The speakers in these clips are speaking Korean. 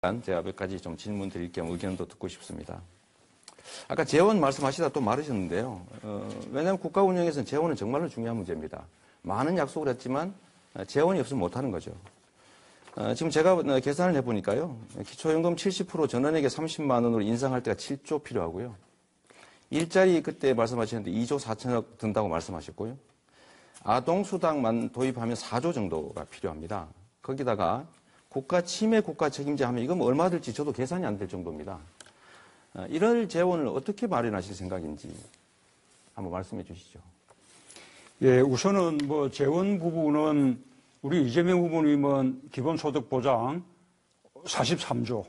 제가 몇 가지 좀 질문 드릴 겸 의견도 듣고 싶습니다. 아까 재원 말씀하시다 또 말하셨는데요. 왜냐하면 국가 운영에서는 재원은 정말로 중요한 문제입니다. 많은 약속을 했지만 재원이 없으면 못하는 거죠. 지금 제가 계산을 해보니까요. 기초연금 70% 전원에게 30만 원으로 인상할 때가 7조 필요하고요. 일자리 그때 말씀하셨는데 2조 4천억 든다고 말씀하셨고요. 아동수당만 도입하면 4조 정도가 필요합니다. 거기다가 국가 침해 국가 책임자 하면 이건 얼마 들지 저도 계산이 안 될 정도입니다. 이럴 재원을 어떻게 마련하실 생각인지 한번 말씀해 주시죠. 예, 우선은 뭐 재원 부분은 우리 이재명 후보님은 기본소득 보장 43조,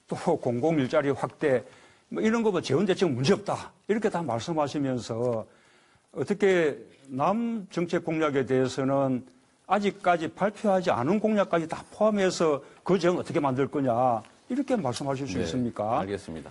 또 공공일자리 확대, 뭐 이런 거 뭐 재원 대책 문제 없다. 이렇게 다 말씀하시면서 어떻게 남 정책 공약에 대해서는 아직까지 발표하지 않은 공약까지 다 포함해서 그 재원 어떻게 만들 거냐 이렇게 말씀하실 수 있습니까? 알겠습니다.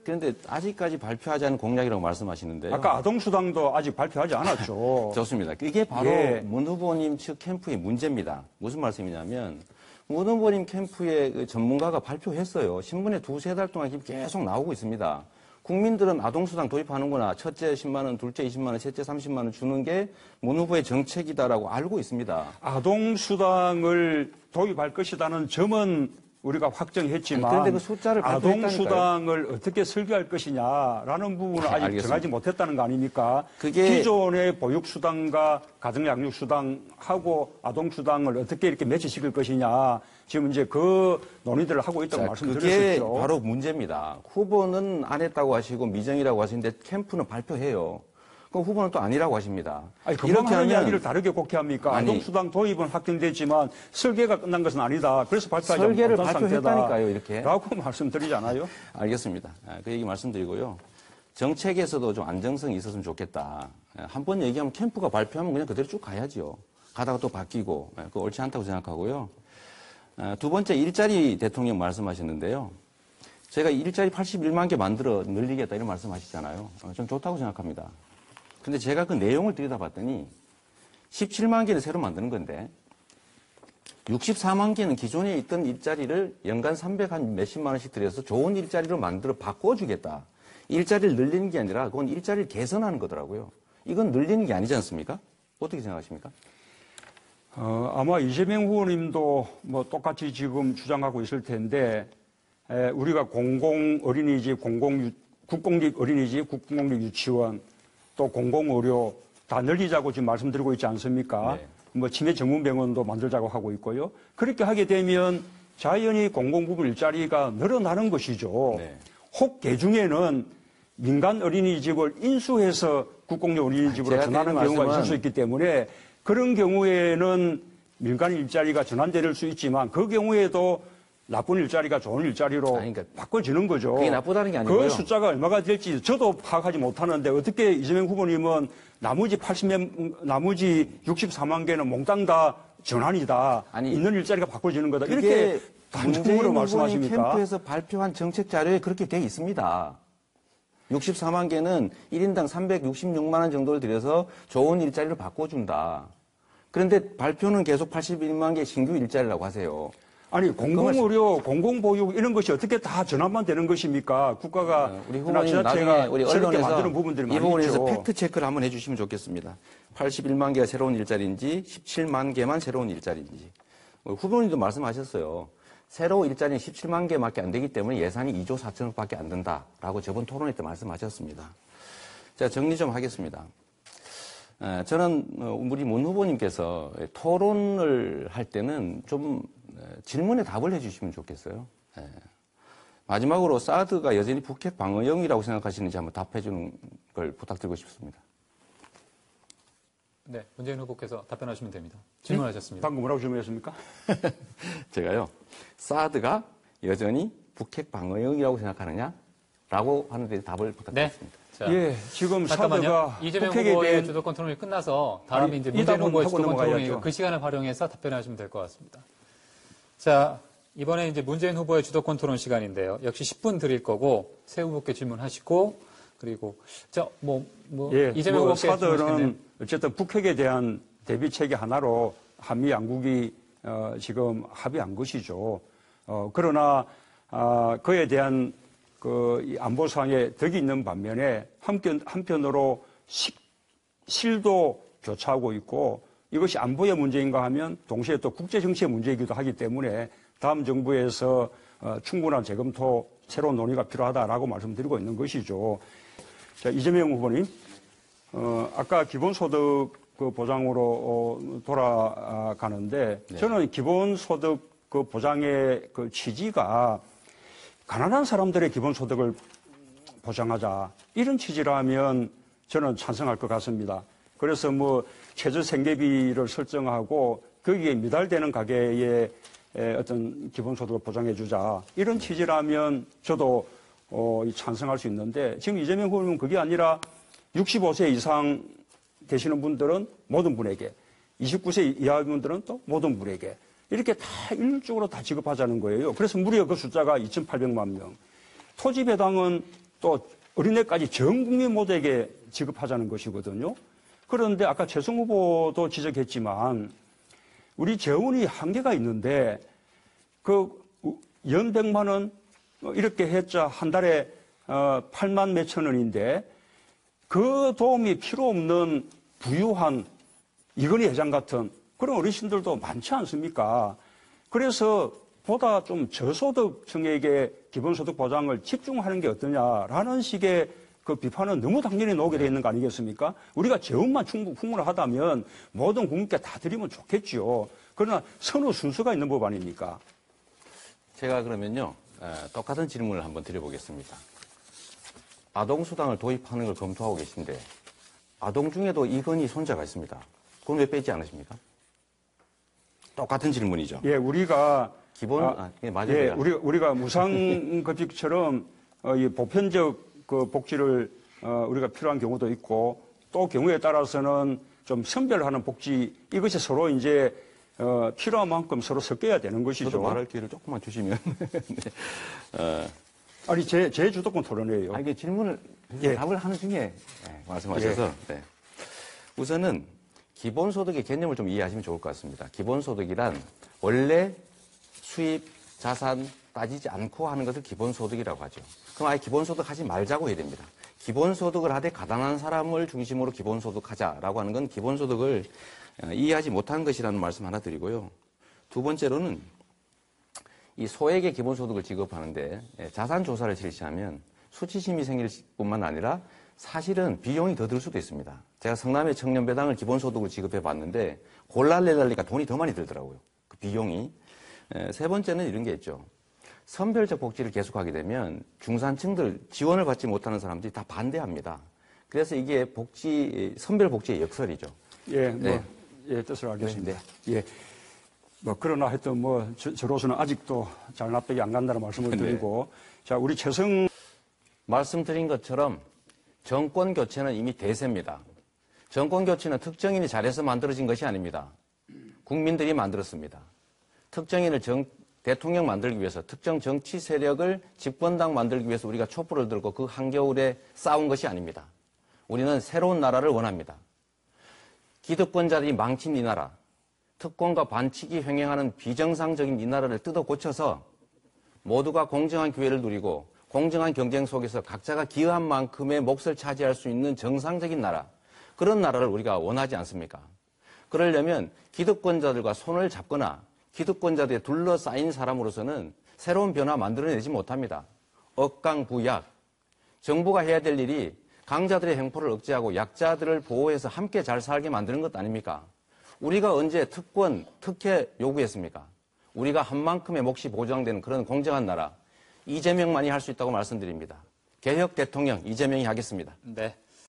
그런데 아직까지 발표하지 않은 공약이라고 말씀하시는데요. 아까 아동수당도 아직 발표하지 않았죠. 좋습니다. 이게 바로 문 후보님 측 캠프의 문제입니다. 무슨 말씀이냐면 문 후보님 캠프의 전문가가 발표했어요. 신문에 두세 달 동안 계속 나오고 있습니다. 국민들은 아동수당 도입하는구나. 첫째 10만 원, 둘째 20만 원, 셋째 30만 원 주는 게 문 후보의 정책이다라고 알고 있습니다. 아동수당을 도입할 것이라는 점은 우리가 확정했지만 그런데 그 숫자를 아동수당을 어떻게 설계할 것이냐라는 부분을 아직 알겠습니다. 정하지 못했다는 거 아닙니까? 그게 기존의 보육수당과 가정양육수당하고 아동수당을 어떻게 이렇게 매치시킬 것이냐 지금 이제 그 논의들을 하고 있다고 말씀드렸었죠. 그게 바로 문제입니다. 후보는 안 했다고 하시고 미정이라고 하시는데 캠프는 발표해요. 그럼 후보는 또 아니라고 하십니다. 아니, 금방 하는 이야기를 다르게 곡해 합니까? 아동수당 도입은 확정됐지만 설계가 끝난 것은 아니다. 그래서 발표하지 설계를 못한 발표했다니까요, 이렇게. 라고 말씀드리잖아요. 알겠습니다. 그 얘기 말씀드리고요. 정책에서도 좀 안정성이 있었으면 좋겠다. 한 번 얘기하면 캠프가 발표하면 그냥 그대로 쭉 가야죠. 가다가 또 바뀌고. 그거 옳지 않다고 생각하고요. 두 번째, 일자리 대통령 말씀하셨는데요. 제가 일자리 81만 개 만들어 늘리겠다 이런 말씀하시잖아요. 좀 좋다고 생각합니다. 근데 제가 그 내용을 들여다봤더니 17만 개를 새로 만드는 건데 64만 개는 기존에 있던 일자리를 연간 300 한 몇십만 원씩 들여서 좋은 일자리로 만들어 바꿔주겠다. 일자리를 늘리는 게 아니라 그건 일자리를 개선하는 거더라고요. 이건 늘리는 게 아니지 않습니까? 어떻게 생각하십니까? 아마 이재명 후보님도 뭐 똑같이 지금 주장하고 있을 텐데 우리가 공공 어린이집, 국공립 어린이집, 국공립 유치원 또 공공의료 다 늘리자고 지금 말씀드리고 있지 않습니까? 네. 뭐 치매 전문병원도 만들자고 하고 있고요. 그렇게 하게 되면 자연히 공공부문 일자리가 늘어나는 것이죠. 네. 혹 개중에는 민간 어린이집을 인수해서 국공립 어린이집으로 전환하는 경우가 있을 수 있기 때문에 그런 경우에는 민간 일자리가 전환될 수 있지만 그 경우에도 나쁜 일자리가 좋은 일자리로 그러니까 바꿔지는 거죠. 그게 나쁘다는 게 아니고요. 그 숫자가 얼마가 될지 저도 파악하지 못하는데 어떻게 이재명 후보님은 나머지 64만 개는 몽땅 다 전환이다. 아니, 있는 일자리가 바꿔지는 거다. 이렇게 단정으로 말씀하십니까? 캠프에서 발표한 정책 자료에 그렇게 돼 있습니다. 64만 개는 1인당 366만 원 정도를 들여서 좋은 일자리로 바꿔준다. 그런데 발표는 계속 81만 개 신규 일자리라고 하세요. 아니 공공의료, 공공보육 이런 것이 어떻게 다 전환만 되는 것입니까? 국가가 우리 후보님 나중에 우리 언론에서 만드는 부분들이 많이 이 부분에서 있죠. 팩트 체크를 한번 해주시면 좋겠습니다. 81만 개가 새로운 일자리인지 17만 개만 새로운 일자리인지. 후보님도 말씀하셨어요. 새로 일자리는 17만 개밖에 안 되기 때문에 예산이 2조 4천억밖에 안 된다라고 저번 토론회 때 말씀하셨습니다. 자, 정리 좀 하겠습니다. 저는 우리 문 후보님께서 토론을 할 때는 좀 질문에 답을 해주시면 좋겠어요. 마지막으로 사드가 여전히 북핵 방어용이라고 생각하시는지 한번 답해주는 걸 부탁드리고 싶습니다. 네, 문재인 후보께서 답변하시면 됩니다. 질문하셨습니다. 방금 뭐라고 질문했습니까? 제가요, 사드가 여전히 북핵 방어용이라고 생각하느냐? 라고 하는데 답을 부탁드리겠습니다. 네. 자, 예, 지금 잠깐만요. 사드가 이재명 북핵에 후보의 대한 주도권 토론이 끝나서 다음에 이제 문재인 후보의 주도권 토론이니까 그 시간을 활용해서 답변하시면 될 것 같습니다. 자, 이번에 이제 문재인 후보의 주도권 토론 시간인데요. 역시 10분 드릴 거고 새 후보께 질문하시고 그리고 예, 이재명 후보께 사드는 어쨌든 북핵에 대한 대비 체계 하나로 한미 양국이 지금 합의한 것이죠. 그러나 그에 대한 이 안보상의 덕이 있는 반면에 한편으로 실도 교차하고 있고 이것이 안보의 문제인가 하면 동시에 또 국제정치의 문제이기도 하기 때문에 다음 정부에서 충분한 재검토, 새로운 논의가 필요하다라고 말씀드리고 있는 것이죠. 자, 이재명 후보님, 아까 기본소득 그 보장으로 돌아가는데 네. 저는 기본소득 그 보장의 그 취지가 가난한 사람들의 기본소득을 보장하자 이런 취지라면 저는 찬성할 것 같습니다. 그래서 뭐 최저생계비를 설정하고 거기에 미달되는 가계의 어떤 기본소득을 보장해주자 이런 취지라면 저도 찬성할 수 있는데 지금 이재명 후보는 그게 아니라 65세 이상 되시는 분들은 모든 분에게 29세 이하 분들은 또 모든 분에게 이렇게 다 일률적으로 다 지급하자는 거예요. 그래서 무려 그 숫자가 2,800만 명. 토지배당은 또 어린애까지 전 국민 모두에게 지급하자는 것이거든요. 그런데 아까 최승 후보도 지적했지만 우리 재원이 한계가 있는데 그 연 100만 원 이렇게 했자 한 달에 8만 몇천 원인데 그 도움이 필요 없는 부유한 이건희 회장 같은 그런 어르신들도 많지 않습니까? 그래서 보다 좀 저소득층에게 기본소득 보장을 집중하는 게 어떠냐라는 식의 그 비판은 너무 당연히 나오게 되어 있는 거 아니겠습니까? 우리가 재원만 충분하다면 모든 국민께 다 드리면 좋겠죠. 그러나 선후 순서가 있는 법 아닙니까? 제가 그러면요, 똑같은 질문을 한번 드려보겠습니다. 아동수당을 도입하는 걸 검토하고 계신데 아동 중에도 이건희 손자가 있습니다. 그럼 왜 빼지 않으십니까? 똑같은 질문이죠. 예, 우리가 맞아요. 예, 우리가 무상급식처럼 이 보편적 그 복지를 우리가 필요한 경우도 있고 또 경우에 따라서는 좀 선별하는 복지 이것이 서로 이제 필요한 만큼 서로 섞여야 되는 것이죠. 저도 말할 기회를 조금만 주시면. 네. 아니 제 주도권 토론이에요. 이게 질문을 답을 하는 중에 말씀하셔서 네. 우선은 기본소득의 개념을 좀 이해하시면 좋을 것 같습니다. 기본소득이란 원래 수입, 자산 따지지 않고 하는 것을 기본소득이라고 하죠. 그럼 아예 기본소득 하지 말자고 해야 됩니다. 기본소득을 하되 가난한 사람을 중심으로 기본소득 하자라고 하는 건 기본소득을 이해하지 못한 것이라는 말씀 하나 드리고요. 두 번째로는 이 소액의 기본소득을 지급하는데 자산조사를 실시하면 수치심이 생길 뿐만 아니라 사실은 비용이 더 들 수도 있습니다. 제가 성남의 청년배당을 기본소득으로 지급해 봤는데 골랄레랄리가 돈이 더 많이 들더라고요. 그 비용이. 세 번째는 이런 게 있죠. 선별적 복지를 계속하게 되면 중산층들 지원을 받지 못하는 사람들이 다 반대합니다. 그래서 이게 선별 복지의 역설이죠. 예, 뜻을 알겠습니다. 네. 예. 그러나 하여튼 저로서는 아직도 잘 납득이 안 간다는 말씀을 드리고. 자, 우리 최승. 말씀드린 것처럼 정권 교체는 이미 대세입니다. 정권 교체는 특정인이 잘해서 만들어진 것이 아닙니다. 국민들이 만들었습니다. 특정인을 대통령 만들기 위해서 특정 정치 세력을 집권당 만들기 위해서 우리가 촛불을 들고 그 한겨울에 싸운 것이 아닙니다. 우리는 새로운 나라를 원합니다. 기득권자들이 망친 이 나라, 특권과 반칙이 횡행하는 비정상적인 이 나라를 뜯어 고쳐서 모두가 공정한 기회를 누리고 공정한 경쟁 속에서 각자가 기여한 만큼의 몫을 차지할 수 있는 정상적인 나라, 그런 나라를 우리가 원하지 않습니까? 그러려면 기득권자들과 손을 잡거나 기득권자들에 둘러싸인 사람으로서는 새로운 변화 만들어내지 못합니다. 억강부약. 정부가 해야 될 일이 강자들의 횡포를 억제하고 약자들을 보호해서 함께 잘 살게 만드는 것 아닙니까? 우리가 언제 특권, 특혜 요구했습니까? 우리가 한 만큼의 몫이 보장되는 그런 공정한 나라, 이재명만이 할 수 있다고 말씀드립니다. 개혁 대통령 이재명이 하겠습니다. 네.